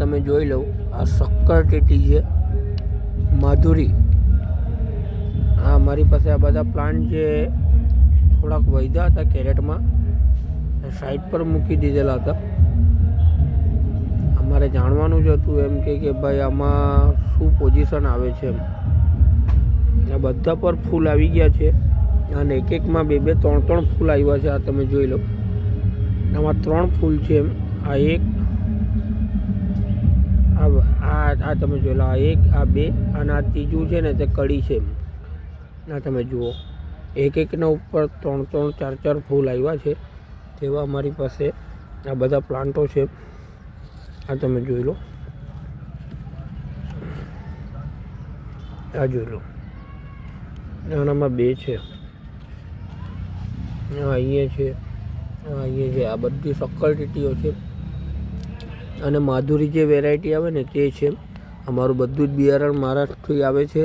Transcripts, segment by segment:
તમે જોઈ લો, આ શક્કર ટેટી છે માધુરી. આ મારી પાસે આ બધા પ્લાન્ટ જે થોડાક વધ્યા હતા કેરેટમાં, સાઈડ પર મૂકી દીધેલા હતા. અમારે જાણવાનું જ હતું એમ કે ભાઈ આમાં શું પોઝિશન આવે છે એમ. આ બધા પર ફૂલ આવી ગયા છે અને એક એકમાં 2-2 3-3 ફૂલ આવ્યા છે. આ તમે જોઈ લો, આમાં 3 ફૂલ છે એમ. આ એક, આ તમે જોઈ લો, આ 1, આ 2 અને આ ત્રીજું છે ને તે કડી છે. આ તમે જુઓ, એક એકના ઉપર 3-3 4-4 ફૂલ આવ્યા છે. તેવા અમારી પાસે આ બધા પ્લાન્ટો છે. આ તમે જોઈ લો, આ જોઈ લો, આનામાં 2 છે, અહીંયા છે, અહીંયા છે. આ બધી શક્કર ટેટીઓ છે અને માધુરી જે વેરાયટી આવે ને તે છે. અમારું બધું જ બિયારણ મહારાષ્ટ્રથી આવે છે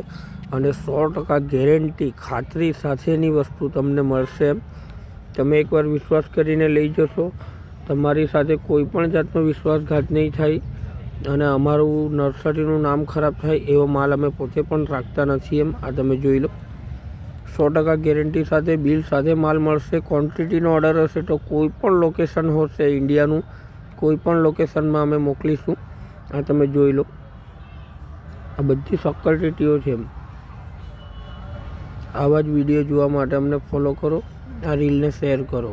અને 100% ગેરંટી ખાતરી સાથેની વસ્તુ તમને મળશે. તમે એકવાર વિશ્વાસ કરીને લઈ જશો, તમારી સાથે કોઈ પણ જાતનો વિશ્વાસઘાત નહીં થાય અને અમારું નર્સરીનું નામ ખરાબ થાય એવો માલ અમે પોતે પણ રાખતા નથી એમ. આ તમે જોઈ લો, 100% ગેરંટી સાથે બિલ સાથે માલ મળશે. ક્વોન્ટિટીનો ઓર્ડર હશે તો કોઈ પણ લોકેશન હશે ઇન્ડિયાનું, કોઈ પણ લોકેશનમાં અમે મોકલીશું. આ તમે જોઈ લો, આ બધી શક્કર ટેટીઓ છે એમ. આવા જ વિડીયો જોવા માટે અમને ફોલો કરો, આ રીલને શેર કરો.